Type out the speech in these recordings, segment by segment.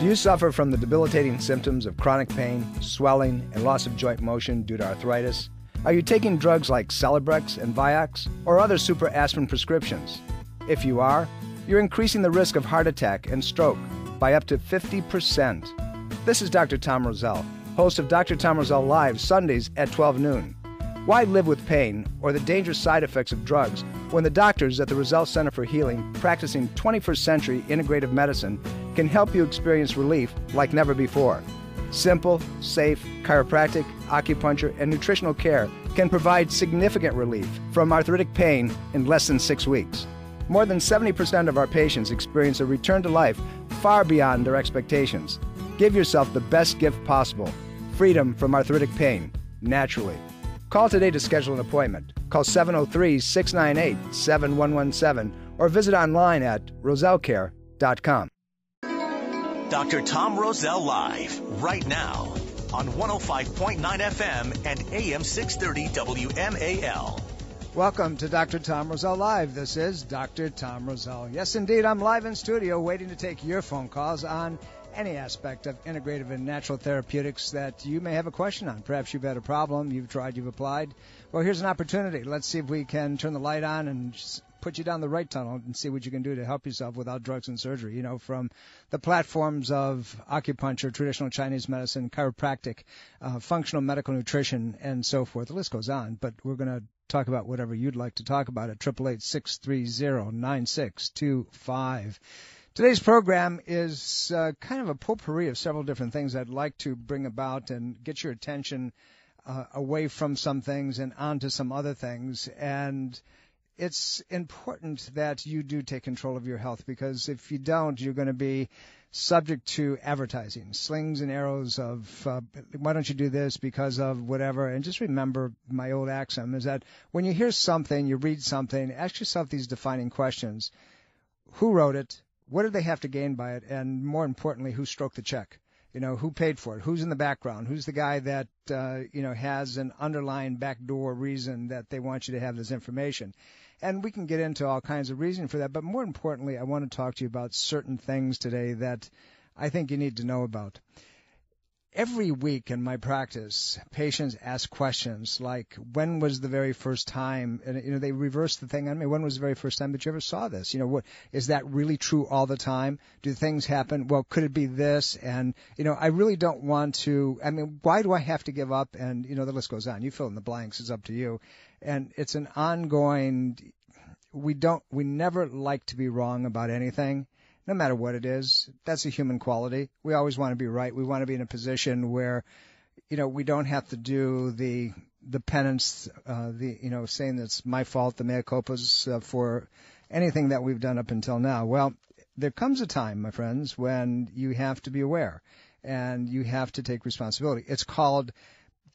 Do you suffer from the debilitating symptoms of chronic pain, swelling, and loss of joint motion due to arthritis? Are you taking drugs like Celebrex and Vioxx or other super aspirin prescriptions? If you are, you're increasing the risk of heart attack and stroke by up to 50%. This is Dr. Tom Roselle, host of Dr. Tom Roselle Live Sundays at 12 noon. Why live with pain or the dangerous side effects of drugs when the doctors at the Roselle Center for Healing, practicing 21st century integrative medicine, can help you experience relief like never before? Simple, safe, chiropractic, acupuncture, and nutritional care can provide significant relief from arthritic pain in less than 6 weeks. More than 70% of our patients experience a return to life far beyond their expectations. Give yourself the best gift possible, freedom from arthritic pain, naturally. Call today to schedule an appointment. Call 703-698-7117 or visit online at rosellecare.com. Dr. Tom Roselle Live, right now, on 105.9 FM and AM 630 WMAL. Welcome to Dr. Tom Roselle Live. This is Dr. Tom Roselle. Yes, indeed, I'm live in studio waiting to take your phone calls on any aspect of integrative and natural therapeutics that you may have a question on. Perhaps you've had a problem, you've tried, you've applied. Well, here's an opportunity. Let's see if we can turn the light on and just put you down the right tunnel and see what you can do to help yourself without drugs and surgery. You know, from the platforms of acupuncture, traditional Chinese medicine, chiropractic, functional medical nutrition, and so forth. The list goes on, but we're going to talk about whatever you'd like to talk about at 888-630-9625. Today's program is kind of a potpourri of several different things I'd like to bring about and get your attention away from some things and onto some other things. And it's important that you do take control of your health, because if you don't, you're going to be subject to advertising, slings and arrows of why don't you do this because of whatever. And just remember my old axiom is that when you hear something, you read something, ask yourself these defining questions. Who wrote it? What did they have to gain by it? And more importantly, who stroked the check? You know, who paid for it? Who's in the background? Who's the guy that, has an underlying backdoor reason that they want you to have this information? And we can get into all kinds of reason for that. But more importantly, I want to talk to you about certain things today that I think you need to know about. Every week in my practice, patients ask questions like, when was the very first time? And, they reverse the thing on me. When was the very first time that you ever saw this? What is that really true all the time? Do things happen? Well, could it be this? And, I really don't want to, why do I have to give up? And, the list goes on. You fill in the blanks. It's up to you. And it's an ongoing, we never like to be wrong about anything. No matter what it is, that's a human quality. We always want to be right. We want to be in a position where, we don't have to do the penance, saying that's my fault, the mea culpas for anything that we've done up until now. Well, there comes a time, my friends, when you have to be aware and you have to take responsibility. It's called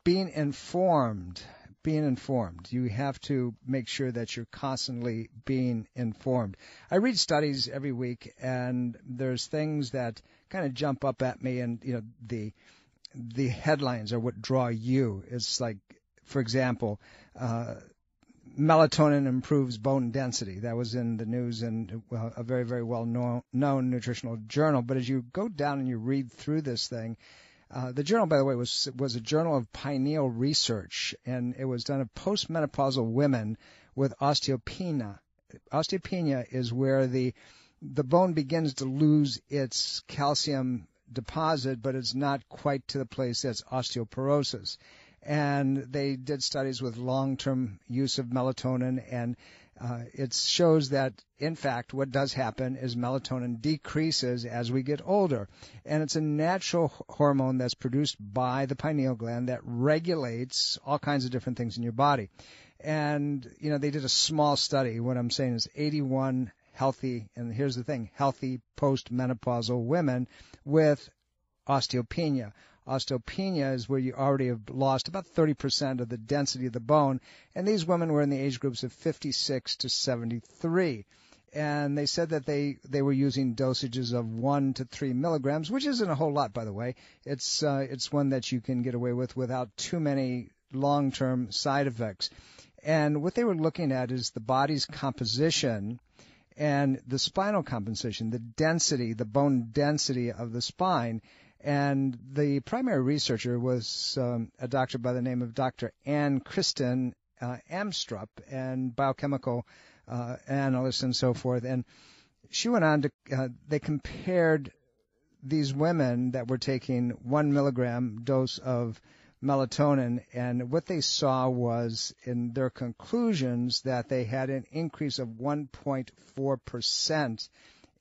being informed. Being informed. You have to make sure that you're constantly being informed. I read studies every week, and there's things that kind of jump up at me, and the headlines are what draw you. It's like, for example, melatonin improves bone density. That was in the news in a very, very well-known nutritional journal. But as you go down and you read through this thing, the journal, by the way, was a journal of pineal research, and it was done of postmenopausal women with osteopenia. Osteopenia is where the bone begins to lose its calcium deposit, but it's not quite to the place that's osteoporosis. And they did studies with long-term use of melatonin, and it shows that, in fact, what does happen is melatonin decreases as we get older. And it's a natural hormone that's produced by the pineal gland that regulates all kinds of different things in your body. And, they did a small study. What I'm saying is 81 healthy, and here's the thing, healthy postmenopausal women with osteopenia. Osteopenia is where you already have lost about 30% of the density of the bone, and these women were in the age groups of 56 to 73. And they said that they were using dosages of 1 to 3 milligrams, which isn't a whole lot, by the way. It's one that you can get away with without too many long-term side effects. And what they were looking at is the body's composition and the spinal compensation, the density, the bone density of the spine. And the primary researcher was a doctor by the name of Dr. Ann Kristen Amstrup, and biochemical analyst and so forth. And she went on to, they compared these women that were taking 1 milligram dose of melatonin, and what they saw was in their conclusions that they had an increase of 1.4%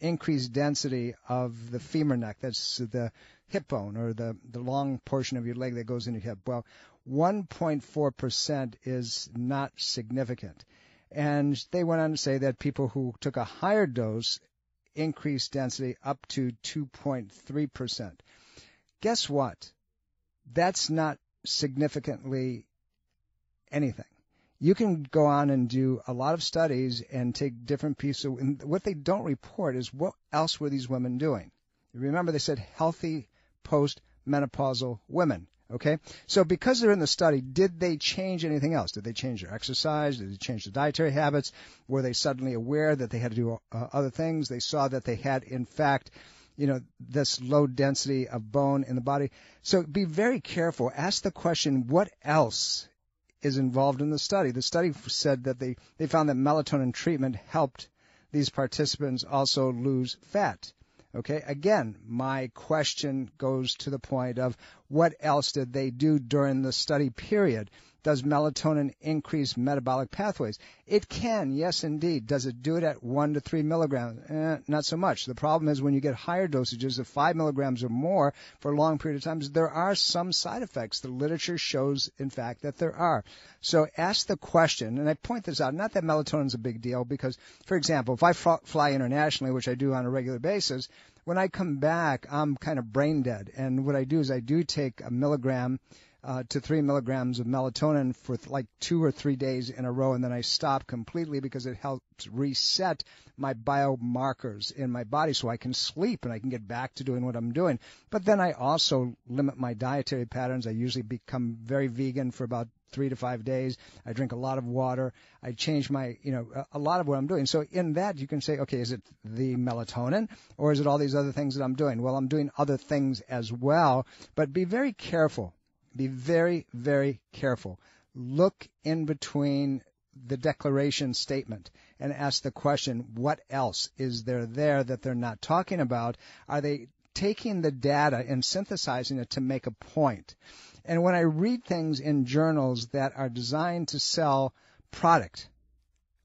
increased density of the femur neck. That's the hip bone, or the long portion of your leg that goes in your hip. Well, 1.4% is not significant. And they went on to say that people who took a higher dose increased density up to 2.3%. Guess what? That's not significantly anything. You can go on and do a lot of studies and take different pieces. And what they don't report is what else were these women doing. Remember, they said healthy post-menopausal women. Okay? So because they're in the study, did they change anything else? Did they change their exercise? Did they change their dietary habits? Were they suddenly aware that they had to do other things? They saw that they had, in fact, this low density of bone in the body. So be very careful. Ask the question, what else is involved in the study? The study said that they found that melatonin treatment helped these participants also lose fat. Okay, again, my question goes to the point of what else did they do during the study period? Does melatonin increase metabolic pathways? It can, yes, indeed. Does it do it at 1 to 3 milligrams? Not so much. The problem is when you get higher dosages of 5 milligrams or more for a long period of time, there are some side effects. The literature shows, in fact, that there are. So ask the question, and I point this out, not that melatonin is a big deal, because, for example, if I fly internationally, which I do on a regular basis, when I come back, I'm kind of brain dead. And what I do is I do take a milligram to 3 milligrams of melatonin for like 2 or 3 days in a row, and then I stop completely because it helps reset my biomarkers in my body so I can sleep and I can get back to doing what I'm doing. But then I also limit my dietary patterns. I usually become very vegan for about 3 to 5 days. I drink a lot of water. I change my, a lot of what I'm doing. So in that you can say, okay, is it the melatonin or is it all these other things that I'm doing? Well, I'm doing other things as well, but be very careful. Be very, very careful. Look in between the declaration statement and ask the question, what else is there that they're not talking about? Are they taking the data and synthesizing it to make a point? And when I read things in journals that are designed to sell product,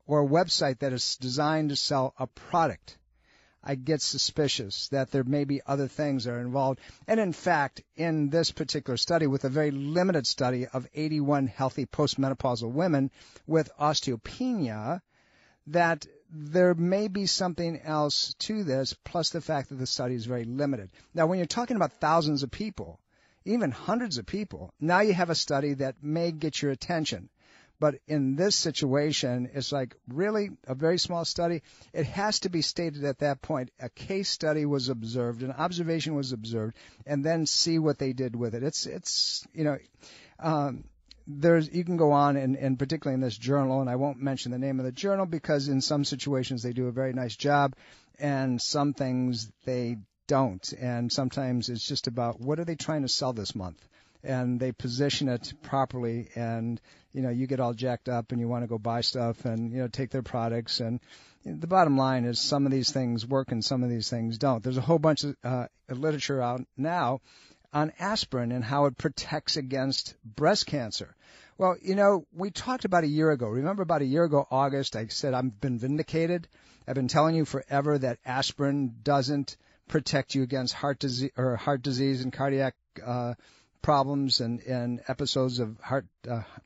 or a website that is designed to sell a product, I get suspicious that there may be other things that are involved. And in fact, in this particular study, with a very limited study of 81 healthy postmenopausal women with osteopenia, that there may be something else to this, plus the fact that the study is very limited. Now, when you're talking about thousands of people, even hundreds of people, now you have a study that may get your attention. But in this situation, it's like really a very small study. It has to be stated at that point, a case study was observed, an observation was observed, and then see what they did with it. You can go on, and particularly in this journal, and I won't mention the name of the journal because in some situations they do a very nice job, and some things they don't. And sometimes it's just about what are they trying to sell this month? And they position it properly, and you get all jacked up and you want to go buy stuff and take their products. And the bottom line is some of these things work and some of these things don't. There's a whole bunch of literature out now on aspirin and how it protects against breast cancer. Well, we talked about a year ago. Remember about a year ago, August, I said I've been vindicated. I've been telling you forever that aspirin doesn't protect you against heart disease and cardiac problems and episodes of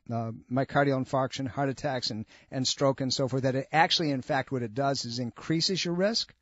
myocardial infarction, heart attacks, and stroke and so forth, that it actually, in fact, what it does is increases your risk.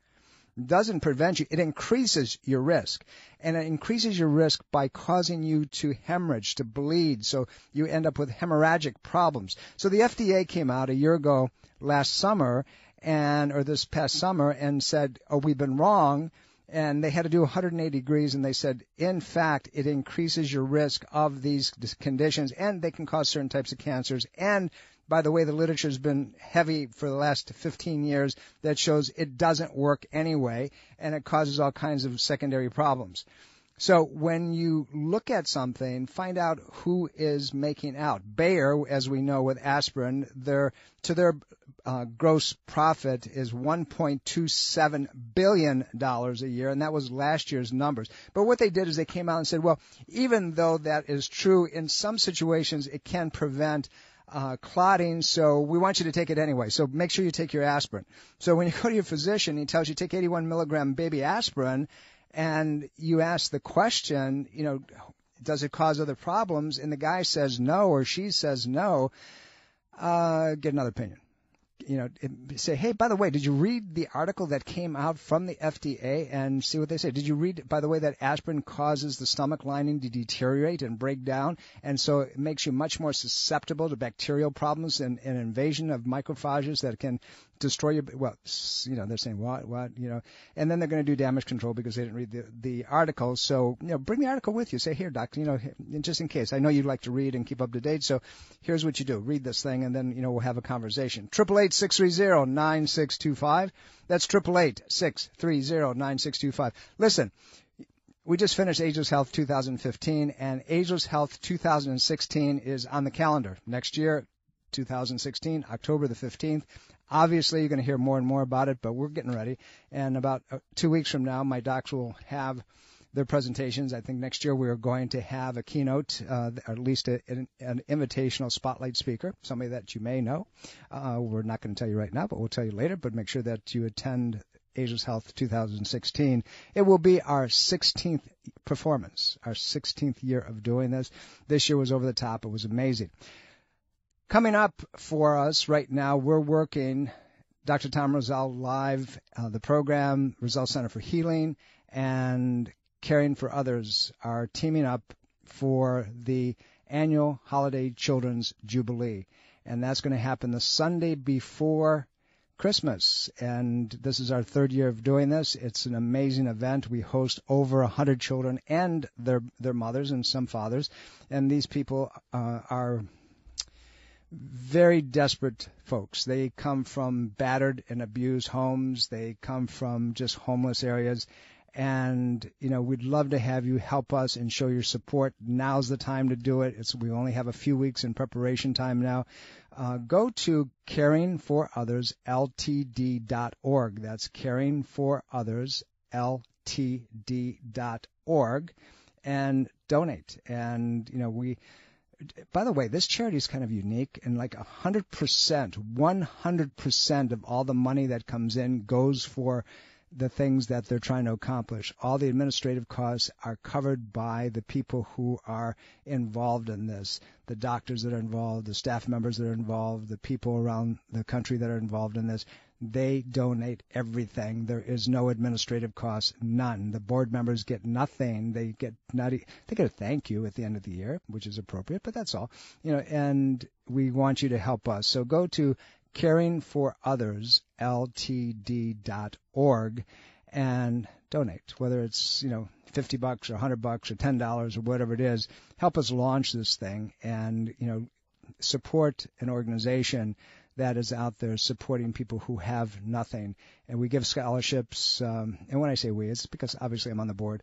It doesn't prevent you. It increases your risk. And it increases your risk by causing you to hemorrhage, to bleed, so you end up with hemorrhagic problems. So the FDA came out a year ago last summer, or this past summer, and said, we've been wrong. And they had to do 180 degrees, and they said, in fact, it increases your risk of these conditions, and they can cause certain types of cancers, and by the way, the literature has been heavy for the last 15 years that shows it doesn't work anyway, and it causes all kinds of secondary problems. So when you look at something, find out who is making out. Bayer, as we know with aspirin, their gross profit is $1.27 billion a year, and that was last year's numbers. But what they did is they came out and said, well, even though that is true, in some situations it can prevent clotting, so we want you to take it anyway. So make sure you take your aspirin. So when you go to your physician, he tells you take 81 milligram baby aspirin, and you ask the question, does it cause other problems? And the guy says no, or she says no, get another opinion. Say, hey, by the way, did you read the article that came out from the FDA, and see what they say? Did you read, by the way, that aspirin causes the stomach lining to deteriorate and break down, and so it makes you much more susceptible to bacterial problems and invasion of macrophages that can destroy your, well, they're saying what, and then they're going to do damage control because they didn't read the article. So, bring the article with you. Say, here, doctor, just in case. I know you like to read and keep up to date, so here's what you do. Read this thing, and then, we'll have a conversation. 888-630-9625. That's 888-630-9625. Listen, we just finished Ageless Health 2015, and Ageless Health 2016 is on the calendar. Next year, 2016, October the 15th. Obviously, you're going to hear more and more about it, but we're getting ready. And about 2 weeks from now, my docs will have their presentations. I think next year we are going to have a keynote, or at least an invitational spotlight speaker, somebody that you may know. We're not going to tell you right now, but we'll tell you later. But make sure that you attend Ageless Health 2016. It will be our 16th performance, our 16th year of doing this. This year was over the top. It was amazing. Coming up for us right now, we're working Dr. Tom Roselle Live, the program, Roselle Center for Healing, and Caring for Others are teaming up for the annual Holiday Children's Jubilee. And that's going to happen the Sunday before Christmas. And this is our third year of doing this. It's an amazing event. We host over 100 children and their mothers and some fathers. And these people are very desperate folks. They come from battered and abused homes. They come from just homeless areas. And, we'd love to have you help us and show your support. Now's the time to do it. We only have a few weeks in preparation time now. Go to caringforothers.ltd.org. That's caringforothers.ltd.org, and donate. And, by the way, this charity is kind of unique, and like 100% of all the money that comes in goes for the things that they're trying to accomplish. All the administrative costs are covered by the people who are involved in this, the doctors that are involved, the staff members that are involved, the people around the country that are involved in this. They donate everything. There is no administrative cost, none. The board members get nothing. They get a thank you at the end of the year, which is appropriate, but that's all. And we want you to help us. So go to caringforothers.ltd.org and donate, whether it's, $50 or $100 or $10 or whatever it is. Help us launch this thing and, support an organization that is out there supporting people who have nothing. And we give scholarships, and when I say we, it's because obviously I'm on the board.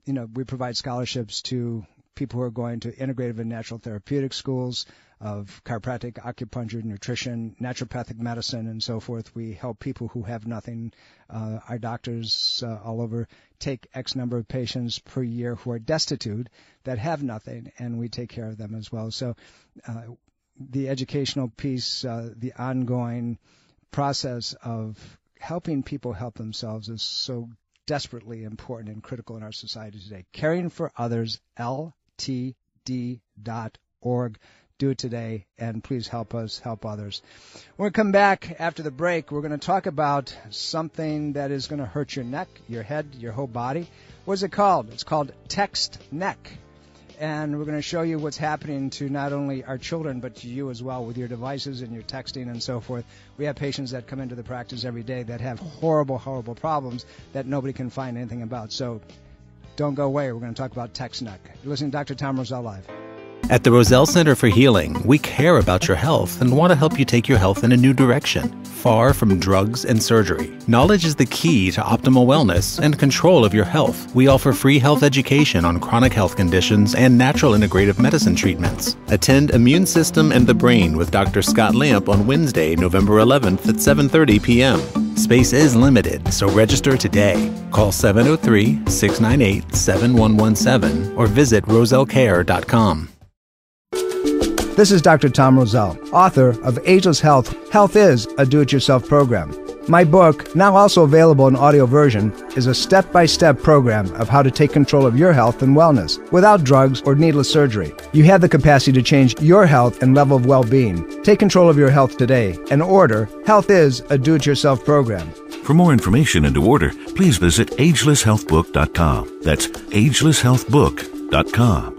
We provide scholarships to people who are going to integrative and natural therapeutic schools of chiropractic, acupuncture, nutrition, naturopathic medicine, and so forth. We help people who have nothing. Our doctors all over take X number of patients per year who are destitute that have nothing, and we take care of them as well. So the educational piece, the ongoing process of helping people help themselves is so desperately important and critical in our society today. caringforothers.ltd.org. Do it today, and please help us help others. When we come back after the break, we're going to talk about something that is going to hurt your neck, your head, your whole body. What is it called? It's called text neck. And we're going to show you what's happening to not only our children, but to you as well with your devices and your texting and so forth. We have patients that come into the practice every day that have horrible, horrible problems that nobody can find anything about. So don't go away. We're going to talk about text neck. You're listening to Dr. Tom Roselle Live. At the Roselle Center for Healing, we care about your health and want to help you take your health in a new direction, far from drugs and surgery. Knowledge is the key to optimal wellness and control of your health. We offer free health education on chronic health conditions and natural integrative medicine treatments. Attend Immune System and the Brain with Dr. Scott Lamp on Wednesday, November 11th at 7:30 p.m. Space is limited, so register today. Call 703-698-7117 or visit rosellcare.com. This is Dr. Tom Roselle, author of Ageless Health. Health is a do-it-yourself program. My book, now also available in audio version, is a step-by-step program of how to take control of your health and wellness without drugs or needless surgery. You have the capacity to change your health and level of well-being. Take control of your health today and order Health is a do-it-yourself program. For more information and to order, please visit agelesshealthbook.com. That's agelesshealthbook.com.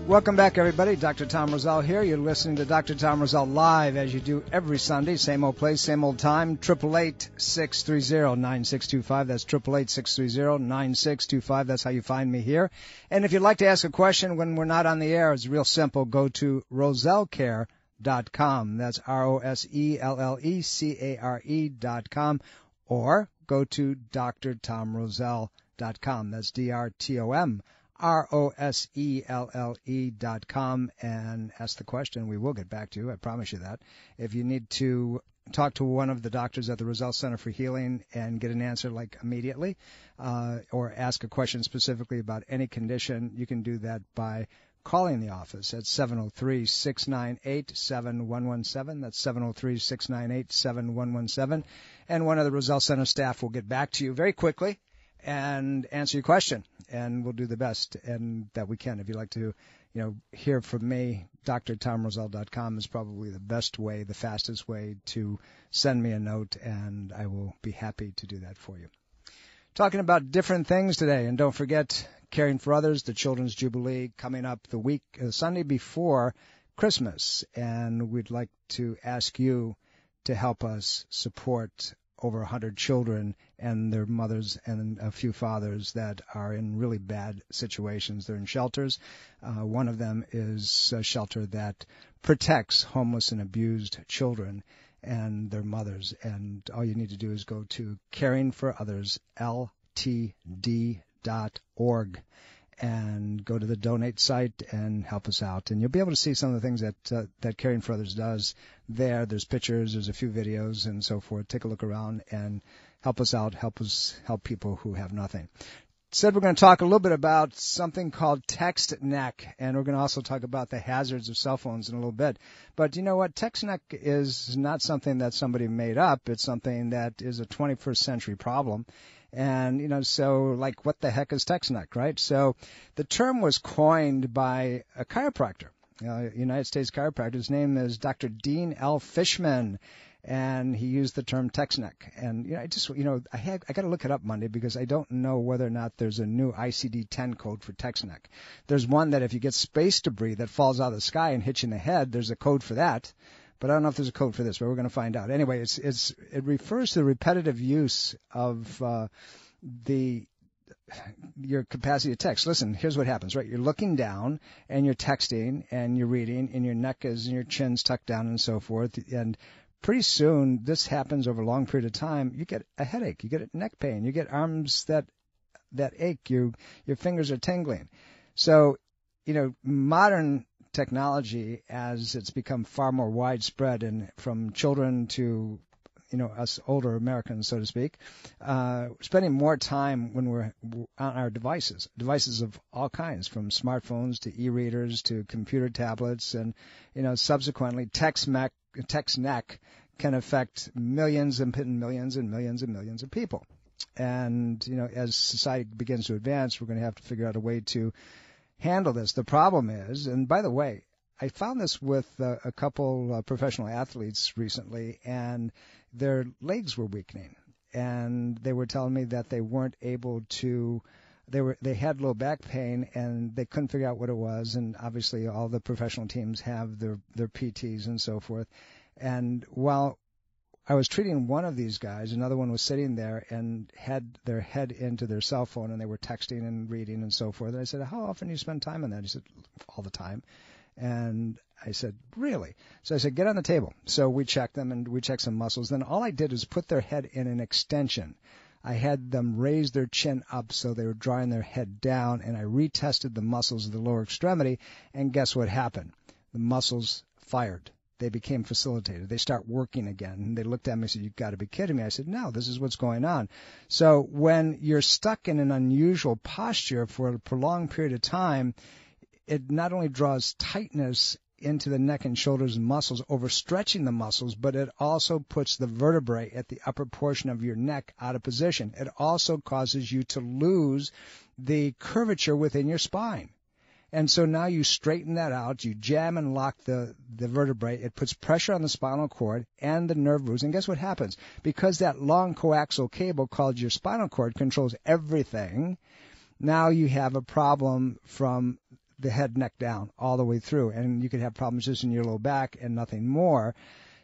Welcome back, everybody. Dr. Tom Roselle here. You're listening to Dr. Tom Roselle live, as you do every Sunday. Same old place, same old time. 888-630-9625. That's 888-630-9625. That's how you find me here. And if you'd like to ask a question when we're not on the air, it's real simple. Go to rosellcare.com. That's ROSELLECARE.com. Or go to drtomroselle.com. That's DRTOM. ROSELLE.com and ask the question. We will get back to you. I promise you that. If you need to talk to one of the doctors at the Roselle Center for Healing and get an answer like immediately, or ask a question specifically about any condition, you can do that by calling the office at 703-698-7117. That's 703-698-7117. And one of the Roselle Center staff will get back to you very quickly and answer your question, and we'll do the best and that we can. If you'd like to, hear from me, drtomroselle.com is probably the best way, the fastest way to send me a note, and I will be happy to do that for you. Talking about different things today, and don't forget Caring for Others, the Children's Jubilee coming up the Sunday before Christmas, and we'd like to ask you to help us support over 100 children and their mothers and a few fathers that are in really bad situations. They're in shelters. One of them is a shelter that protects homeless and abused children and their mothers. And all you need to do is go to caringforothers.ltd.org and go to the donate site and help us out. And you'll be able to see some of the things that Caring for Others does there. There's pictures, there's a few videos and so forth. Take a look around and help us out, help people who have nothing. Said we're going to talk a little bit about something called text neck, and we're going to also talk about the hazards of cell phones in a little bit. But you know what? Text neck is not something that somebody made up. It's something that is a 21st century problem. And, so like what the heck is text neck, right? So the term was coined by a chiropractor, United States chiropractor. His name is Dr. Dean L. Fishman, and he used the term text neck. And, I got to look it up Monday because I don't know whether or not there's a new ICD-10 code for text neck. There's one that if you get space debris that falls out of the sky and hits you in the head, there's a code for that. But I don't know if there's a code for this, but we're going to find out. Anyway, it refers to the repetitive use of your capacity to text. Listen, here's what happens, right? You're looking down and you're texting and you're reading and your neck is and your chin's tucked down and so forth. And pretty soon, this happens over a long period of time. You get a headache, you get a neck pain, you get arms that ache, your fingers are tingling. So, modern technology, as it's become far more widespread, and from children to us older Americans, so to speak, spending more time when we're on our devices of all kinds, from smartphones to e-readers to computer tablets, and subsequently text neck can affect millions and millions and millions and millions of people. And as society begins to advance, we're going to have to figure out a way to handle this. The problem is, and by the way, I found this with a couple professional athletes recently, and their legs were weakening, and they were telling me that they weren't able to. They had low back pain, and they couldn't figure out what it was. And obviously, all the professional teams have their PTs and so forth. And while I was treating one of these guys. Another one was sitting there and had their head into their cell phone, and they were texting and reading and so forth. And I said, how often do you spend time on that? He said, all the time. And I said, really? So I said, get on the table. So we checked them, and we checked some muscles. Then all I did is put their head in an extension. I had them raise their chin up so they were drawing their head down, and I retested the muscles of the lower extremity, and guess what happened? The muscles fired. They became facilitated. They start working again. And they looked at me and said, you've got to be kidding me. I said, no, this is what's going on. So when you're stuck in an unusual posture for a prolonged period of time, it not only draws tightness into the neck and shoulders and muscles, overstretching the muscles, but it also puts the vertebrae at the upper portion of your neck out of position. It also causes you to lose the curvature within your spine. And so now you straighten that out, you jam and lock the vertebrae, it puts pressure on the spinal cord and the nerve roots, and guess what happens? Because that long coaxial cable called your spinal cord controls everything, now you have a problem from the head, neck down, all the way through, and you could have problems just in your low back and nothing more.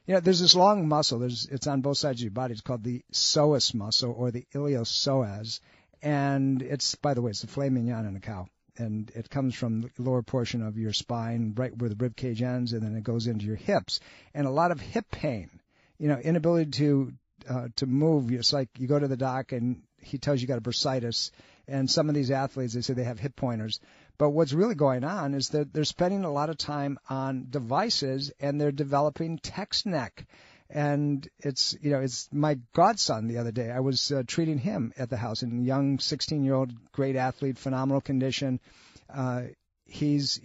You know, there's this long muscle, it's on both sides of your body, it's called the psoas muscle, or the iliopsoas, and it's, by the way, it's the filet mignon in a cow. And it comes from the lower portion of your spine, right where the rib cage ends, and then it goes into your hips. And a lot of hip pain, you know, inability to move. It's like you go to the doc and he tells you got a bursitis. And some of these athletes, they say they have hip pointers. But what's really going on is that they're spending a lot of time on devices, and they're developing text neck. And it's my godson the other day. I was treating him at the house, a young 16-year-old, great athlete, phenomenal condition. He's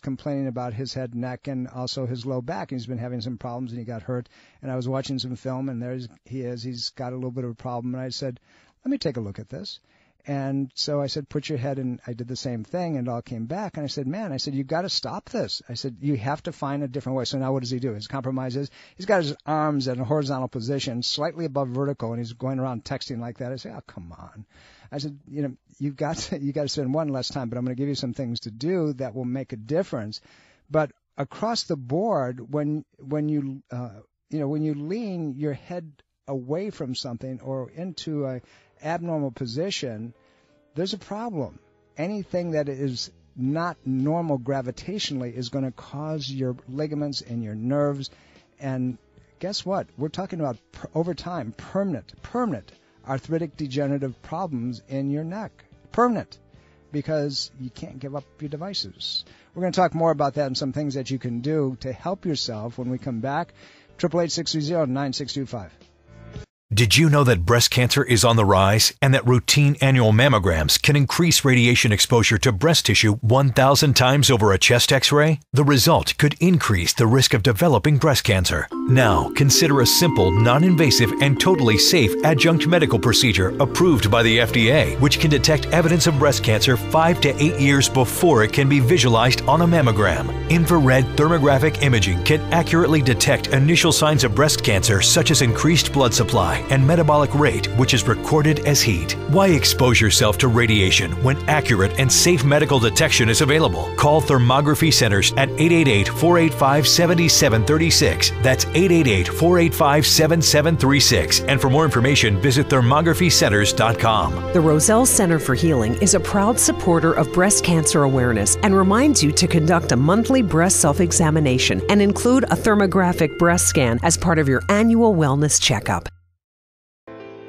complaining about his head, neck, and also his low back. He's been having some problems, and he got hurt. And I was watching some film, and there he is. He's got a little bit of a problem. And I said, let me take a look at this. And so I said, put your head in. I did the same thing, and it all came back. And I said, man, you've got to stop this. I said, you have to find a different way. So now what does he do? His compromise is he's got his arms in a horizontal position, slightly above vertical, and he's going around texting like that. I said, oh, come on. I said, you've got to spend one less time, but I'm going to give you some things to do that will make a difference. But across the board, when you lean your head away from something or into a abnormal position, there's a problem. Anything that is not normal gravitationally is going to cause your ligaments and your nerves. And guess what? We're talking about, over time, permanent arthritic degenerative problems in your neck. Permanent. Because you can't give up your devices. We're going to talk more about that and some things that you can do to help yourself when we come back. 888-630-9625. Did you know that breast cancer is on the rise and that routine annual mammograms can increase radiation exposure to breast tissue 1,000 times over a chest X-ray? The result could increase the risk of developing breast cancer. Now, consider a simple, non-invasive, and totally safe adjunct medical procedure approved by the FDA, which can detect evidence of breast cancer 5 to 8 years before it can be visualized on a mammogram. Infrared thermographic imaging can accurately detect initial signs of breast cancer, such as increased blood supply and metabolic rate, which is recorded as heat. Why expose yourself to radiation when accurate and safe medical detection is available? Call Thermography Centers at 888-485-7736. That's 888-485-7736. And for more information, visit thermographycenters.com. The Roselle Center for Healing is a proud supporter of breast cancer awareness and reminds you to conduct a monthly breast self-examination and include a thermographic breast scan as part of your annual wellness checkup.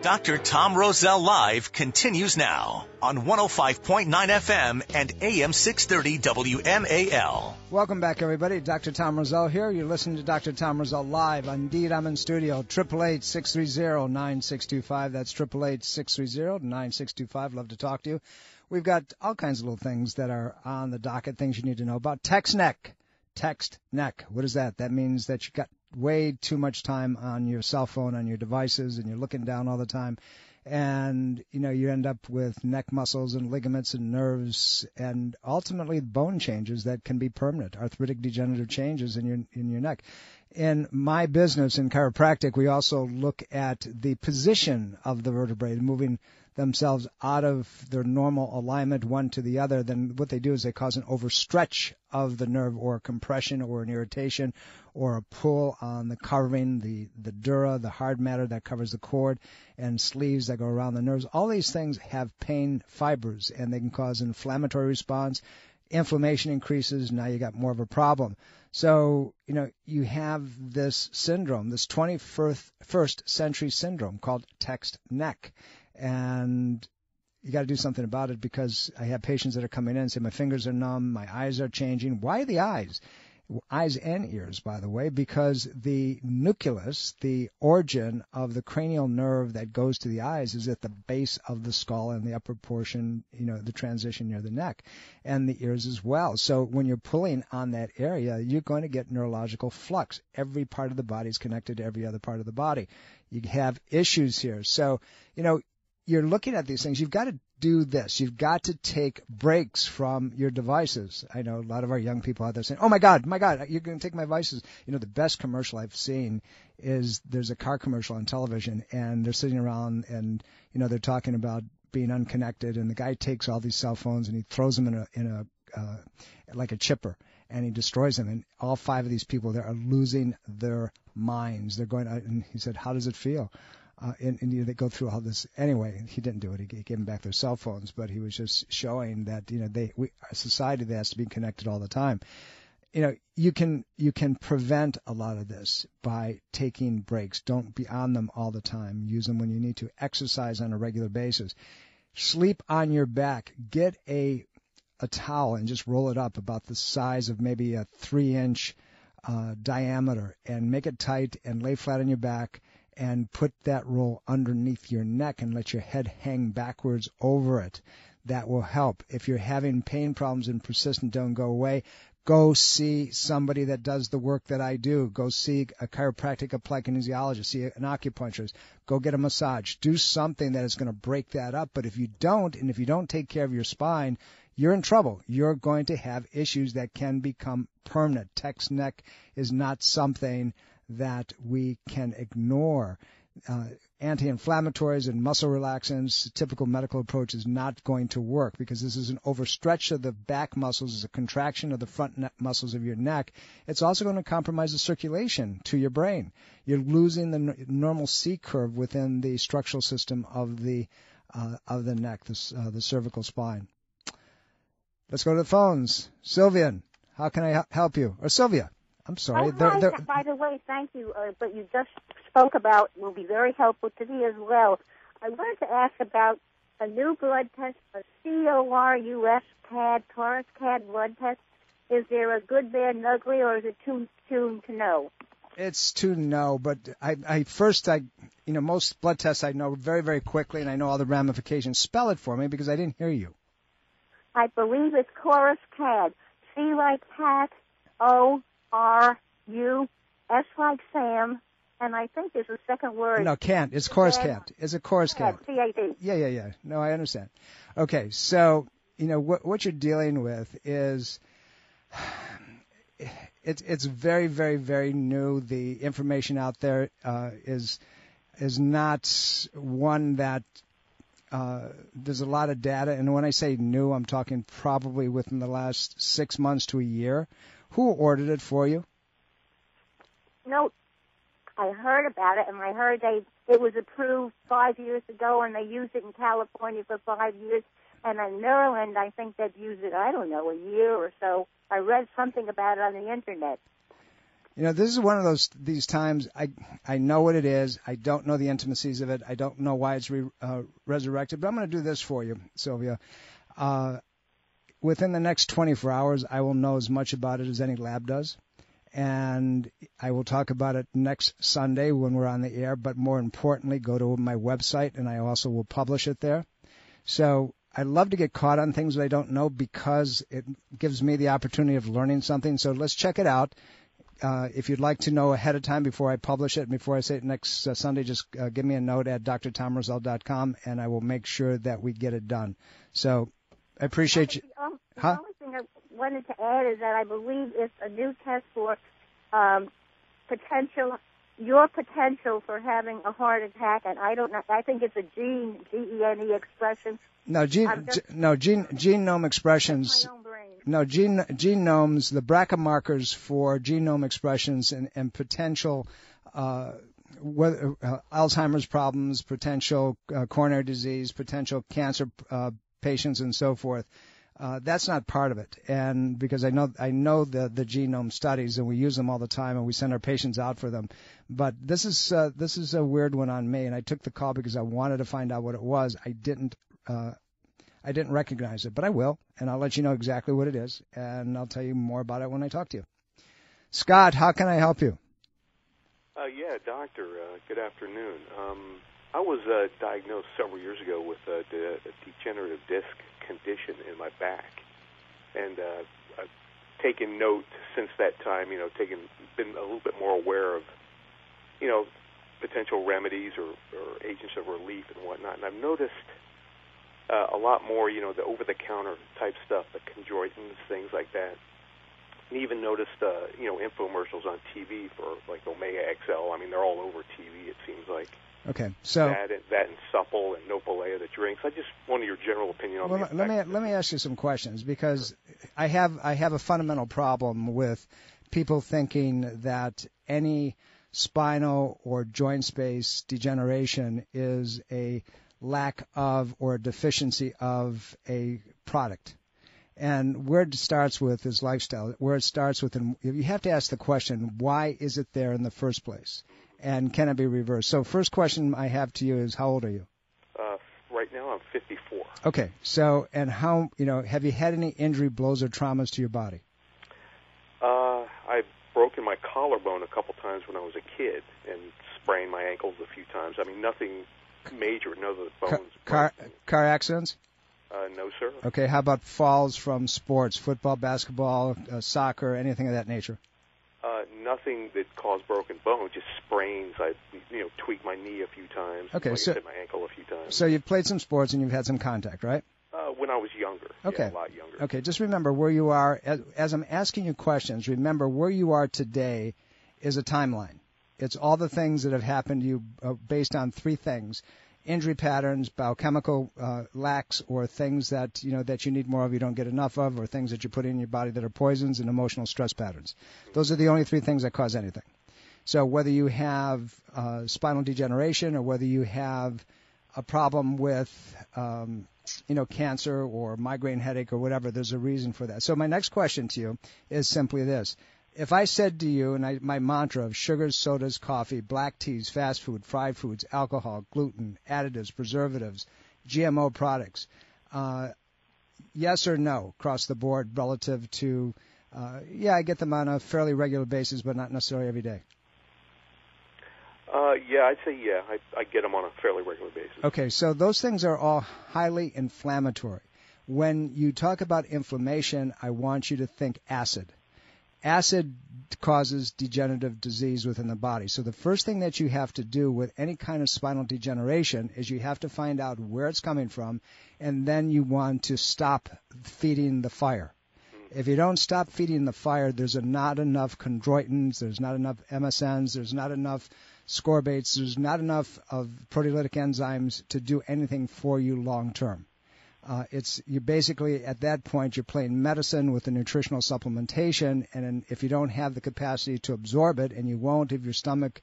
Dr. Tom Roselle Live continues now on 105.9 FM and AM 630 WMAL. Welcome back, everybody. Dr. Tom Roselle here. You're listening to Dr. Tom Roselle Live. Indeed, I'm in studio. 888-630-9625. That's 888-630-9625. Love to talk to you. We've got all kinds of little things that are on the docket, things you need to know about. Text neck. What is that? That means that you've got way too much time on your cell phone, on your devices, and you're looking down all the time. And, you end up with neck muscles and ligaments and nerves and ultimately bone changes that can be permanent, arthritic degenerative changes in your neck. In my business, in chiropractic, we also look at the position of the vertebrae, moving themselves out of their normal alignment one to the other. Then what they do is they cause an overstretch of the nerve, or a compression, or an irritation, or a pull on the covering, the dura, the hard matter that covers the cord, and sleeves that go around the nerves. All these things have pain fibers, and they can cause an inflammatory response. Inflammation increases, now you got more of a problem. So, you have this syndrome, this 21st century syndrome called text neck. And you got to do something about it, because I have patients that are coming in and say, my fingers are numb, my eyes are changing. Why the eyes? Eyes and ears, by the way, because the nucleus, the origin of the cranial nerve that goes to the eyes, is at the base of the skull and the upper portion, the transition near the neck, and the ears as well. So when you're pulling on that area, you're going to get neurological flux. Every part of the body is connected to every other part of the body. You have issues here. So, you're looking at these things. You've got to do this. You've got to take breaks from your devices. I know a lot of our young people out there saying, oh, my God, you're going to take my devices. The best commercial I've seen is there's a car commercial on television, and they're sitting around and, they're talking about being unconnected, and the guy takes all these cell phones and he throws them in a like a chipper, and he destroys them. And all 5 of these people there are losing their minds. They're going, and he said, how does it feel? And they go through all this. Anyway, he didn't do it. He gave them back their cell phones, but he was just showing that, a society that has to be connected all the time. You can prevent a lot of this by taking breaks. Don't be on them all the time. Use them when you need to. Exercise on a regular basis. Sleep on your back. Get a towel and just roll it up about the size of maybe a 3-inch diameter, and make it tight and lay flat on your back, and put that roll underneath your neck and let your head hang backwards over it. That will help. If you're having pain problems and persistent don't go away, go see somebody that does the work that I do. Go see a chiropractic applied kinesiologist, see an acupuncturist. Go get a massage. Do something that is going to break that up. But if you don't, and if you don't take care of your spine, you're in trouble. You're going to have issues that can become permanent. Text neck is not something that we can ignore. Anti-inflammatories and muscle relaxants, typical medical approach, is not going to work, because this is an overstretch of the back muscles, it's a contraction of the front muscles of your neck. It's also going to compromise the circulation to your brain. You're losing the normal C curve within the structural system of the neck, the cervical spine. Let's go to the phones. Sylvian, how can I help you? Or Sylvia. I'm sorry. Hi. By the way, thank you. But you just spoke about will be very helpful to me as well. I wanted to ask about a new blood test, a CORUS CAD, Taurus CAD blood test. Is there a good, bad, and ugly, or is it too to know? It's to know, but I most blood tests I know very, very quickly, and I know all the ramifications. Spell it for me, because I didn't hear you. I believe it's Taurus CAD. C like cat, O-R-U, S like Sam, and I think there's a second word. No, can't. It's Taurus CAD. It's a Taurus CAD. C-A-D. Yeah. No, I understand. Okay, so, what you're dealing with is it's very, very, very new. The information out there is not one that there's a lot of data, and when I say new, I'm talking probably within the last 6 months to a year. Who ordered it for you? No, I heard about it, and I heard it was approved 5 years ago, and they used it in California for 5 years, and in Maryland, I think they've used it, I don't know, a year or so. I read something about it on the Internet. This is one of these times I know what it is. I don't know the intimacies of it. I don't know why it's resurrected, but I'm going to do this for you, Sylvia. Within the next 24 hours, I will know as much about it as any lab does, and I will talk about it next Sunday when we're on the air, but more importantly, go to my website, and I also will publish it there. So I love to get caught on things that I don't know, because it gives me the opportunity of learning something. So let's check it out. If you'd like to know ahead of time before I publish it, before I say it next Sunday, just give me a note at drtomroselle.com, and I will make sure that we get it done. So I appreciate you. The only thing I wanted to add is that I believe it's a new test for your potential for having a heart attack, and I don't know. I think it's a gene, G-E-N-E expression. No, genome expressions. My own brain. No, genomes, the BRCA markers for genome expressions and potential Alzheimer's problems, potential coronary disease, potential cancer patients, and so forth. That's not part of it, and because I know the genome studies, and we use them all the time, and we send our patients out for them. But this is a weird one on me, and I took the call because I wanted to find out what it was. I didn't recognize it, but I will, and I'll let you know exactly what it is, and I'll tell you more about it when I talk to you. Scott, how can I help you? Yeah, doctor. Good afternoon. I was diagnosed several years ago with a degenerative disc condition in my back, and I've taken note since that time. Been a little bit more aware of, potential remedies or agents of relief and whatnot. And I've noticed a lot more, the over-the-counter type stuff, the chondroitins, things like that. And even noticed, infomercials on TV for like Omega XL. I mean, they're all over TV. It seems like. Okay, so that and Supple and Nopalea, the drinks. I just wanted your general opinion on. Well, let me ask you some questions, because I have a fundamental problem with people thinking that any spinal or joint space degeneration is a lack of or a deficiency of a product. And where it starts with is lifestyle. Where it starts with, you have to ask the question, why is it there in the first place? And can it be reversed? So first question I have to you is, how old are you? Right now I'm 54. Okay. So, and how, have you had any injury, blows, or traumas to your body? I've broken my collarbone a couple times when I was a kid and sprained my ankles a few times. I mean, nothing major, no the bones. Car accidents? No, sir. Okay, how about falls from sports, football, basketball, soccer, anything of that nature? Nothing that caused broken bones, just sprains. I, tweaked my knee a few times. Okay, like I said, my ankle a few times. So you've played some sports and you've had some contact, right? When I was younger. Okay. Yeah, a lot younger. Okay, just remember where you are. As I'm asking you questions, remember where you are today is a timeline. It's all the things that have happened to you based on three things: injury patterns, biochemical lacks, or things that that you need more of, you don't get enough of, or things that you put in your body that are poisons, and emotional stress patterns. Those are the only three things that cause anything. So whether you have spinal degeneration or whether you have a problem with cancer or migraine headache or whatever, there's a reason for that. So my next question to you is simply this. If I said to you, and my mantra of sugars, sodas, coffee, black teas, fast food, fried foods, alcohol, gluten, additives, preservatives, GMO products, yes or no across the board relative to, I get them on a fairly regular basis, but not necessarily every day? Yeah, I'd say yeah. I get them on a fairly regular basis. Okay, so those things are all highly inflammatory. When you talk about inflammation, I want you to think acid. Acid causes degenerative disease within the body. So the first thing that you have to do with any kind of spinal degeneration is you have to find out where it's coming from, and then you want to stop feeding the fire. If you don't stop feeding the fire, there's not enough chondroitins, there's not enough MSNs, there's not enough scorbates, there's not enough of proteolytic enzymes to do anything for you long term. You basically, at that point, you're playing medicine with the nutritional supplementation, and if you don't have the capacity to absorb it, and you won't if your stomach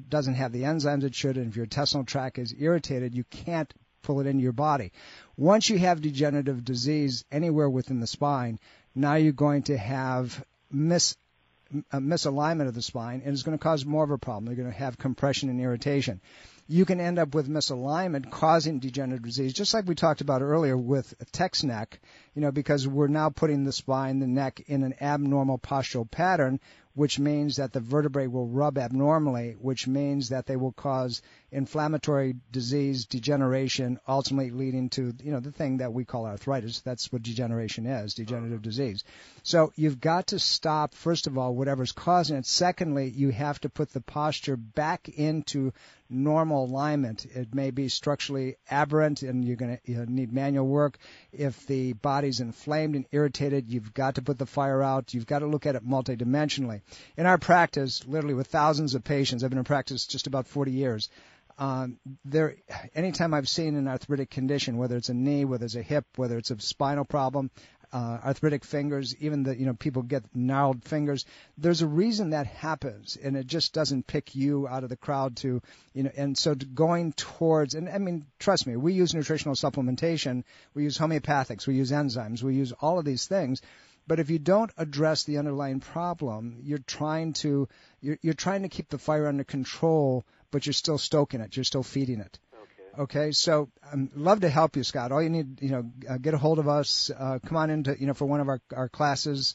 doesn't have the enzymes it should, and if your intestinal tract is irritated, you can't pull it into your body. Once you have degenerative disease anywhere within the spine, now you're going to have misalignment of the spine, and it's going to cause more of a problem. You're going to have compression and irritation. You can end up with misalignment causing degenerative disease, just like we talked about earlier with text neck, because we're now putting the spine, the neck, in an abnormal postural pattern, which means that the vertebrae will rub abnormally, which means that they will cause inflammatory disease, degeneration, ultimately leading to, the thing that we call arthritis. That's what degeneration is, degenerative disease. So you've got to stop, first of all, whatever's causing it. Secondly, you have to put the posture back into normal alignment. It may be structurally aberrant, and you're going to need manual work. If the body's inflamed and irritated, you've got to put the fire out. You've got to look at it multidimensionally. In our practice, literally with thousands of patients, I've been in practice just about 40 years. Anytime I've seen an arthritic condition, whether it's a knee, whether it's a hip, whether it's a spinal problem, arthritic fingers, even the, people get gnarled fingers. There's a reason that happens, and it just doesn't pick you out of the crowd to, and so going towards, and I mean, trust me, we use nutritional supplementation, we use homeopathics, we use enzymes, we use all of these things. But if you don't address the underlying problem, you're trying to keep the fire under control, but you're still stoking it. You're still feeding it. Okay. So love to help you, Scott. All you need, get a hold of us. Come on into, for one of our classes.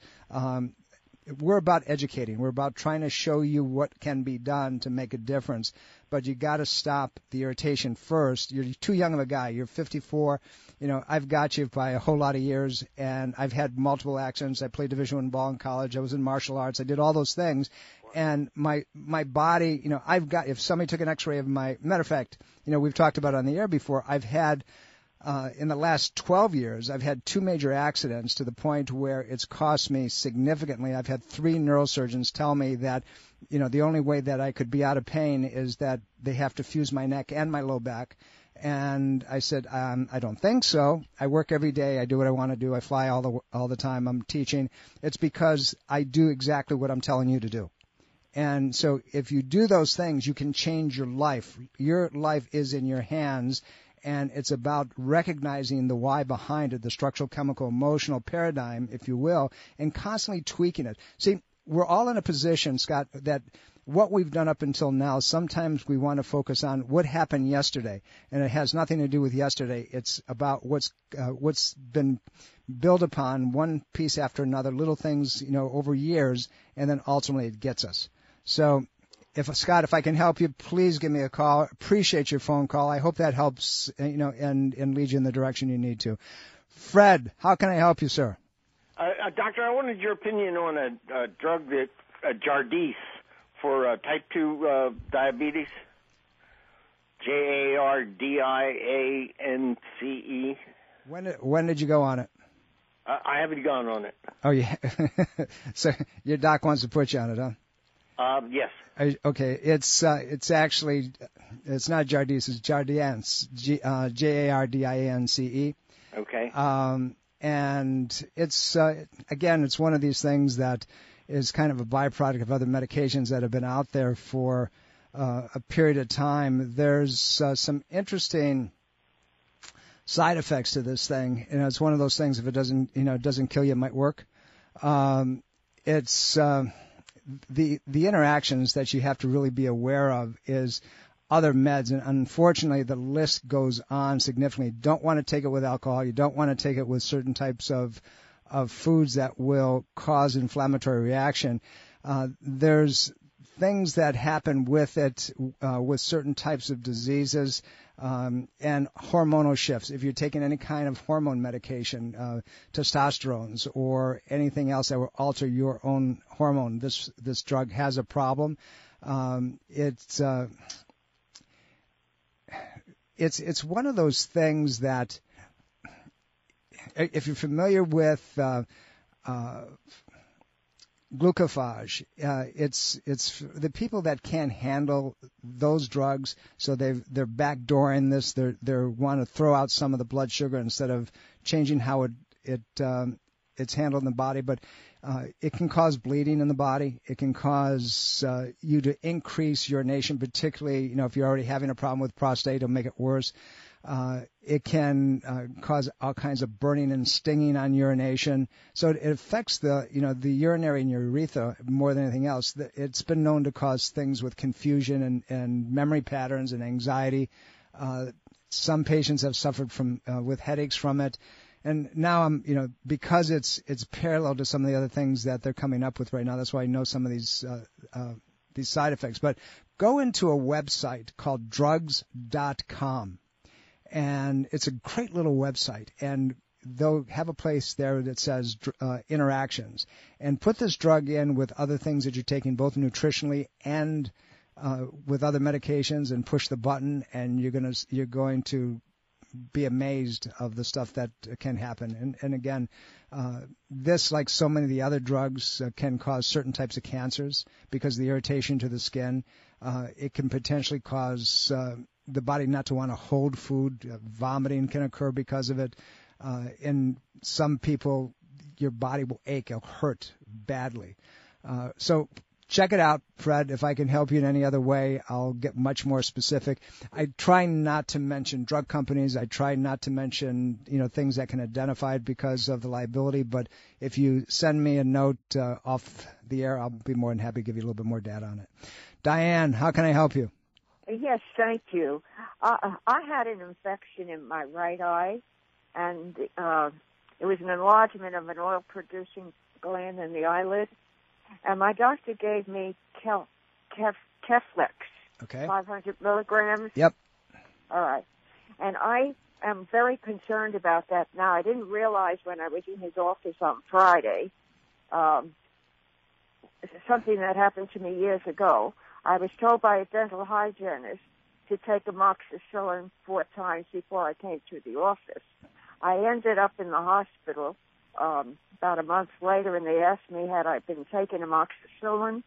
We're about educating. We're about trying to show you what can be done to make a difference. But you got to stop the irritation first. You're too young of a guy. You're 54. I've got you by a whole lot of years, and I've had multiple accidents. I played Division I ball in college. I was in martial arts. I did all those things. And my body, if somebody took an x-ray of matter of fact, we've talked about it on the air before, I've had, in the last 12 years, I've had 2 major accidents to the point where it's cost me significantly. I've had 3 neurosurgeons tell me that, the only way that I could be out of pain is that they have to fuse my neck and my low back. And I said, I don't think so. I work every day. I do what I want to do. I fly all the time. I'm teaching. It's because I do exactly what I'm telling you to do. And so if you do those things, you can change your life. Your life is in your hands, and it's about recognizing the why behind it, the structural, chemical, emotional paradigm, if you will, and constantly tweaking it. See, we're all in a position, Scott, that what we've done up until now, sometimes we want to focus on what happened yesterday, and it has nothing to do with yesterday. It's about what's been built upon, one piece after another, little things, over years, and then ultimately it gets us. So, Scott, if I can help you, please give me a call. Appreciate your phone call. I hope that helps, and leads you in the direction you need to. Fred, how can I help you, sir? Doctor, I wanted your opinion on a drug that Jardiance for type 2 diabetes. Jardiance. When did you go on it? I haven't gone on it. Oh, yeah. So your doc wants to put you on it, huh? Yes. Okay. It's actually, it's not Jardiance, it's Jardiance. Jardiance. Okay. And it's, again, it's one of these things that is kind of a byproduct of other medications that have been out there for a period of time. There's some interesting side effects to this thing. It's one of those things, if it doesn't kill you, it might work. It's the interactions that you have to really be aware of is other meds, and unfortunately the list goes on significantly. You don't want to take it with alcohol. You don't want to take it with certain types of foods that will cause inflammatory reaction. There's things that happen with it, with certain types of diseases, and hormonal shifts. If you're taking any kind of hormone medication, testosterones or anything else that will alter your own hormone, this drug has a problem. It's one of those things that, if you're familiar with glucophage, it's the people that can't handle those drugs, so they're backdooring this. They want to throw out some of the blood sugar instead of changing how it's handled in the body. But it can cause bleeding in the body. It can cause you to increase urination, particularly if you're already having a problem with prostate. It'll make it worse. It can cause all kinds of burning and stinging on urination. So it affects the urinary and urethra more than anything else. It's been known to cause things with confusion and memory patterns and anxiety. Some patients have suffered with headaches from it. And now because it's parallel to some of the other things that they're coming up with right now. That's why I know some of these side effects. But go into a website called drugs.com. And it's a great little website, and they'll have a place there that says interactions. And put this drug in with other things that you're taking, both nutritionally and with other medications, and push the button, and you're going to be amazed of the stuff that can happen. And again, this, like so many of the other drugs, can cause certain types of cancers because of the irritation to the skin. It can potentially cause the body not to want to hold food. Vomiting can occur because of it. In some people, your body will ache. It'll hurt badly. So check it out, Fred. If I can help you in any other way, I'll get much more specific. I try not to mention drug companies. I try not to mention, things that can identify it because of the liability. But if you send me a note off the air, I'll be more than happy to give you a little bit more data on it. Diane, how can I help you? Yes, thank you. I had an infection in my right eye, and it was an enlargement of an oil-producing gland in the eyelid. And my doctor gave me Keflex, okay, 500 milligrams. Yep. All right. And I am very concerned about that now. I didn't realize when I was in his office on Friday, something that happened to me years ago. I was told by a dental hygienist to take amoxicillin 4 times before I came to the office. I ended up in the hospital about a month later, and they asked me had I been taking amoxicillin,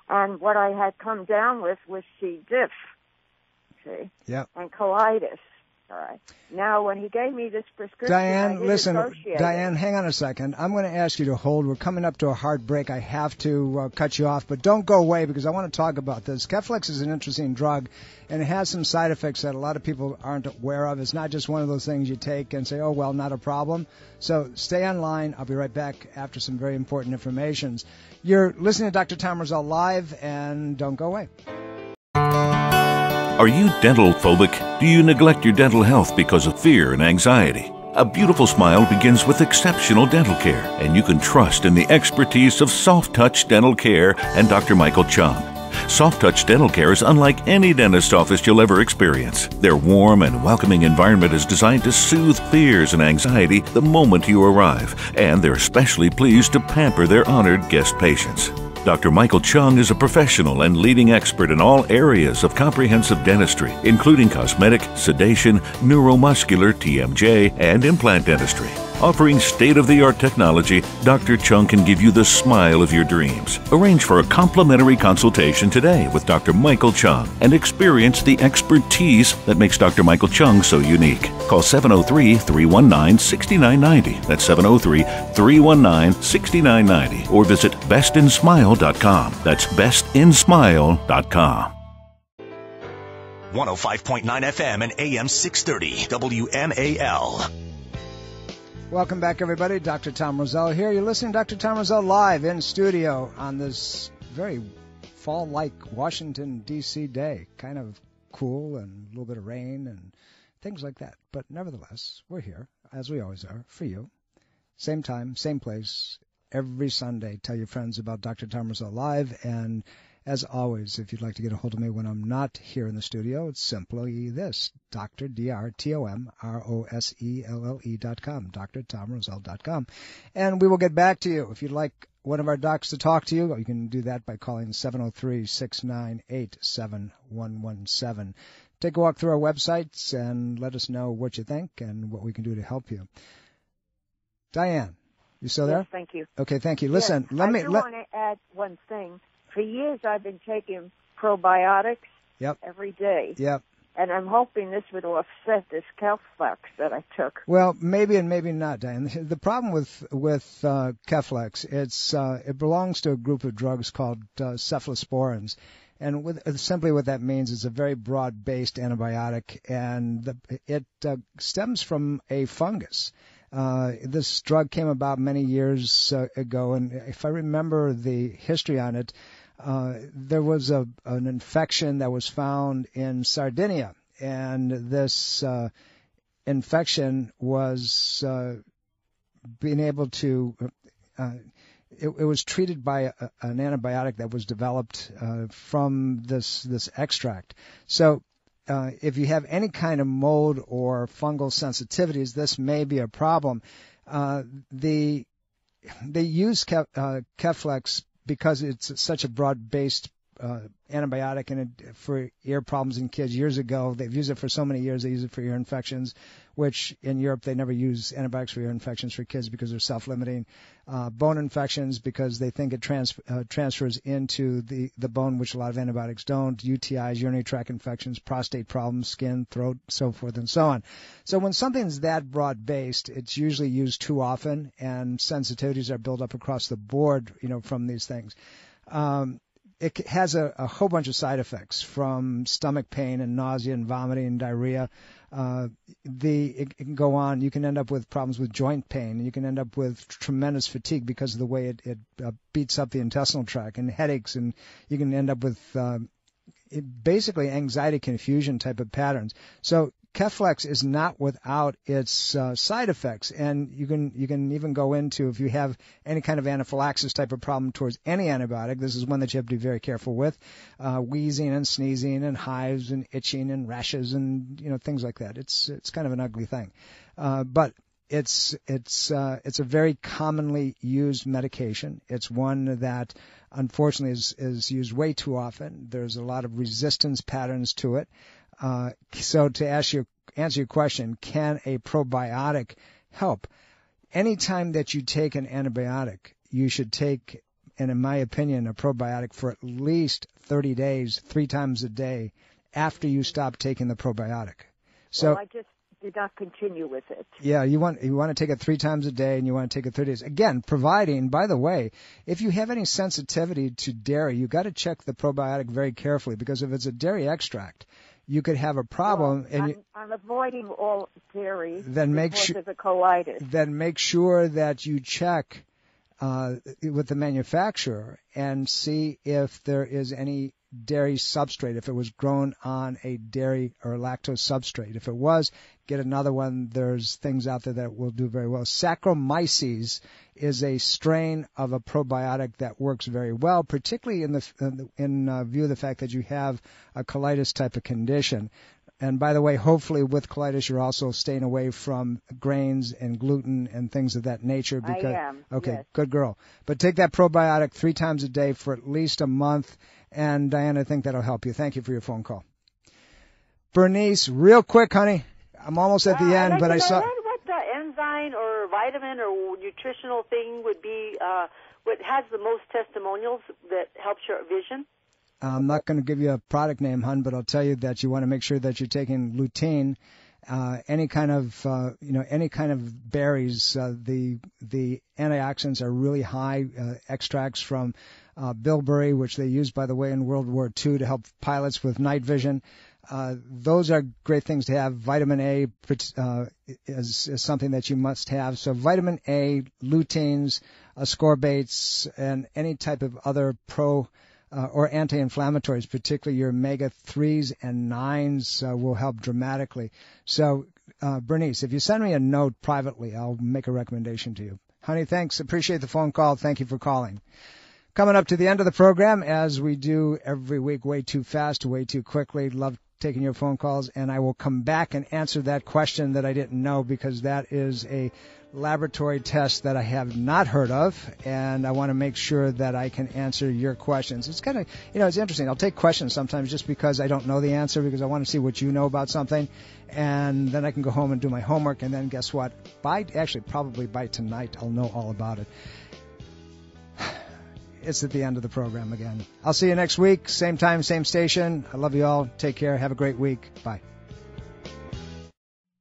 and what I had come down with was C. diff, and colitis. All right. Now, when he gave me this prescription, Diane, listen, Diane, hang on a second. I'm going to ask you to hold. We're coming up to a hard break. I have to cut you off, but don't go away because I want to talk about this. Keflex is an interesting drug, and it has some side effects that a lot of people aren't aware of. It's not just one of those things you take and say, oh, well, not a problem. So stay online. I'll be right back after some very important information. You're listening to Dr. Tom Roselle Live, and don't go away. Are you dental phobic? Do you neglect your dental health because of fear and anxiety? A beautiful smile begins with exceptional dental care, and you can trust in the expertise of Soft Touch Dental Care and Dr. Michael Chung. Soft Touch Dental Care is unlike any dentist office you'll ever experience. Their warm and welcoming environment is designed to soothe fears and anxiety the moment you arrive, and they're especially pleased to pamper their honored guest patients. Dr. Michael Chung is a professional and leading expert in all areas of comprehensive dentistry, including cosmetic, sedation, neuromuscular, TMJ, and implant dentistry. Offering state-of-the-art technology, Dr. Chung can give you the smile of your dreams. Arrange for a complimentary consultation today with Dr. Michael Chung and experience the expertise that makes Dr. Michael Chung so unique. Call 703-319-6990. That's 703-319-6990. Or visit bestinsmile.com. That's bestinsmile.com. 105.9 FM and AM 630 WMAL. Welcome back, everybody. Dr. Tom Roselle here. You're listening to Dr. Tom Roselle live in studio on this very fall-like Washington, D.C. day. Kind of cool and a little bit of rain and things like that. But nevertheless, we're here, as we always are, for you. Same time, same place, every Sunday. Tell your friends about Dr. Tom Roselle live. And as always, if you'd like to get a hold of me when I'm not here in the studio, it's simply this, Dr. DrTomRoselle.com, DrTomRoselle.com. And we will get back to you. If you'd like one of our docs to talk to you, you can do that by calling 703-698-7117. Take a walk through our websites and let us know what you think and what we can do to help you. Diane, you still there? Yes, thank you. Okay, thank you. Listen, I want to add one thing. For years, I've been taking probiotics every day. Yep. And I'm hoping this would offset this Keflex that I took. Well, maybe and maybe not, Diane. The problem with Keflex, it belongs to a group of drugs called cephalosporins. And simply what that means is a very broad-based antibiotic, and it stems from a fungus. This drug came about many years ago, and if I remember the history on it, there was an infection that was found in Sardinia, and this infection was being able to it was treated by an antibiotic that was developed from this extract. So if you have any kind of mold or fungal sensitivities, this may be a problem. They use Keflex because it's such a broad-based antibiotic for ear problems in kids years ago. They've used it for so many years. They use it for ear infections, which in Europe they never use antibiotics for ear infections for kids because they're self-limiting. Bone infections because they think it transfers into the bone, which a lot of antibiotics don't. UTIs, urinary tract infections, prostate problems, skin, throat, so forth and so on. So when something's that broad-based, it's usually used too often, and sensitivities are built up across the board, from these things. It has a whole bunch of side effects, from stomach pain and nausea and vomiting and diarrhea. It can go on. You can end up with problems with joint pain. You can end up with tremendous fatigue because of the way it beats up the intestinal tract, and headaches, and you can end up with basically anxiety, confusion type of patterns. So Keflex is not without its side effects, and you can even go into, if you have any kind of anaphylaxis type of problem towards any antibiotic, this is one that you have to be very careful with, wheezing and sneezing and hives and itching and rashes and things like that. It's kind of an ugly thing, but it's a very commonly used medication. It's one that unfortunately is used way too often. There's a lot of resistance patterns to it. So to answer your question, can a probiotic help? Anytime that you take an antibiotic, you should take, and in my opinion, a probiotic for at least 30 days, 3 times a day, after you stop taking the probiotic. So I just did not continue with it. Yeah, you want to take it 3 times a day, and you want to take it 30 days. Again, providing, by the way, if you have any sensitivity to dairy, you got to check the probiotic very carefully, because if it's a dairy extract, you could have a problem. I'm avoiding all dairy then because of the colitis. Then make sure that you check with the manufacturer and see if there is any dairy substrate, if it was grown on a dairy or lactose substrate. If it was, get another one. There's things out there that will do very well. Saccharomyces is a strain of a probiotic that works very well, particularly in view of the fact that you have a colitis type of condition. And by the way, hopefully with colitis, you're also staying away from grains and gluten and things of that nature. Because, I am. Okay, yes. Good girl. But take that probiotic 3 times a day for at least a month. And Diane, I think that'll help you. Thank you for your phone call. Bernice, real quick, honey. I'm almost at the end, but I saw. What the enzyme or vitamin or nutritional thing would be? What has the most testimonials that helps your vision? I'm not going to give you a product name, hon, but I'll tell you that you want to make sure that you're taking lutein, any kind of berries. The antioxidants are really high. Extracts from bilberry, which they used, by the way, in World War II to help pilots with night vision. Those are great things to have. Vitamin A is something that you must have. So vitamin A, luteins, ascorbates, and any type of other or anti-inflammatories, particularly your omega-3s and 9s, will help dramatically. So, Bernice, if you send me a note privately, I'll make a recommendation to you. Honey, thanks. Appreciate the phone call. Thank you for calling. Coming up to the end of the program, as we do every week, way too fast, way too quickly. Love taking your phone calls, and I will come back and answer that question that I didn't know, because that is a laboratory test that I have not heard of, and I want to make sure that I can answer your questions. It's kind of, it's interesting. I'll take questions sometimes just because I don't know the answer, because I want to see what you know about something, and then I can go home and do my homework, and then guess what? Probably by tonight, I'll know all about it. It's at the end of the program again. I'll see you next week, same time, same station. I love you all. Take care. Have a great week. Bye.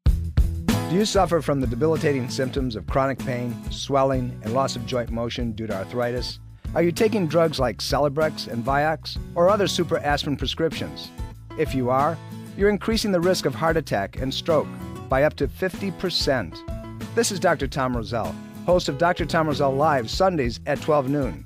Do you suffer from the debilitating symptoms of chronic pain, swelling, and loss of joint motion due to arthritis? Are you taking drugs like Celebrex and Vioxx or other super aspirin prescriptions? If you are, you're increasing the risk of heart attack and stroke by up to 50%. This is Dr. Tom Roselle, host of Dr. Tom Roselle Live Sundays at 12 noon.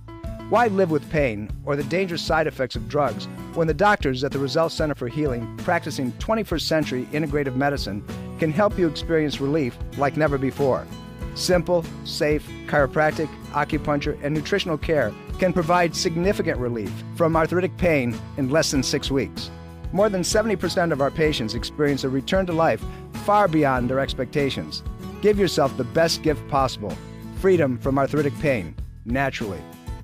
Why live with pain or the dangerous side effects of drugs when the doctors at the Roselle Center for Healing, practicing 21st century integrative medicine, can help you experience relief like never before? Simple, safe, chiropractic, acupuncture, and nutritional care can provide significant relief from arthritic pain in less than 6 weeks. More than 70% of our patients experience a return to life far beyond their expectations. Give yourself the best gift possible, freedom from arthritic pain, naturally.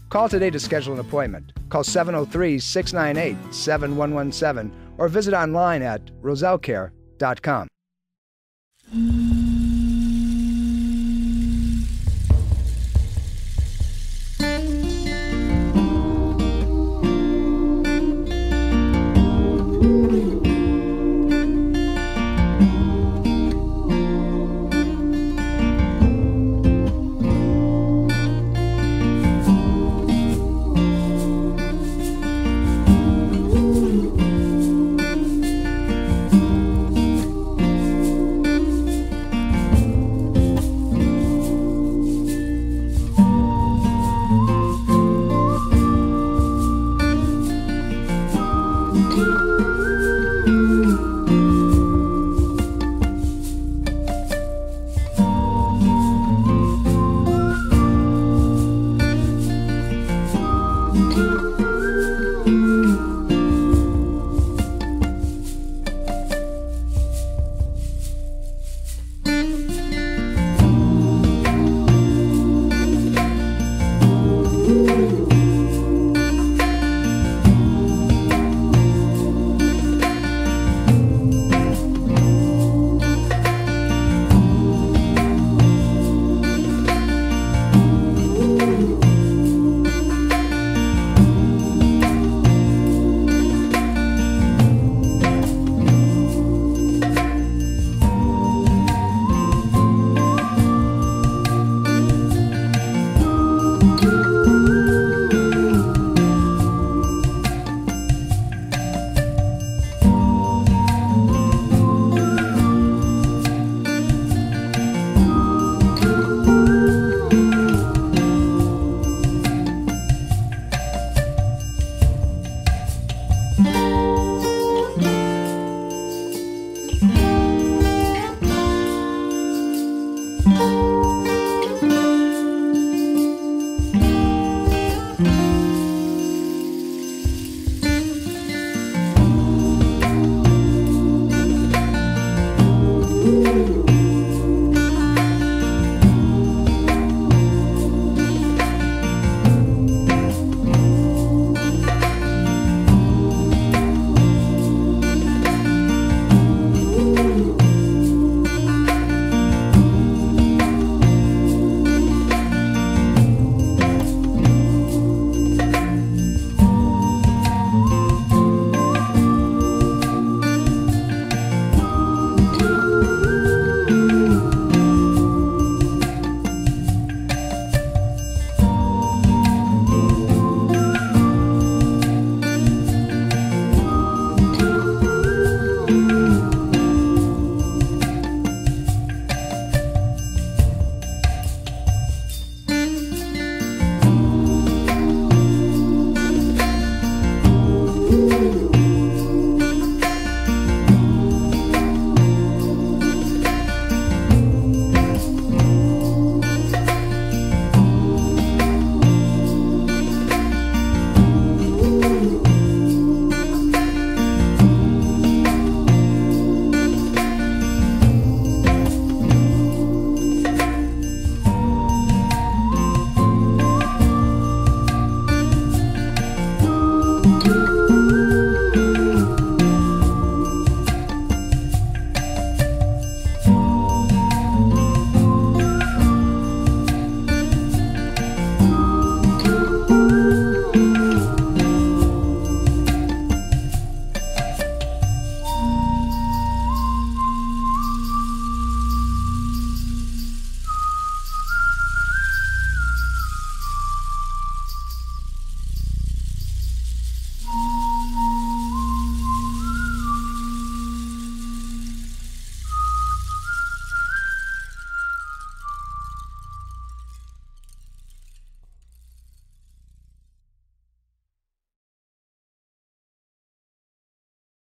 Call today to schedule an appointment. Call 703-698-7117 or visit online at rosellecare.com.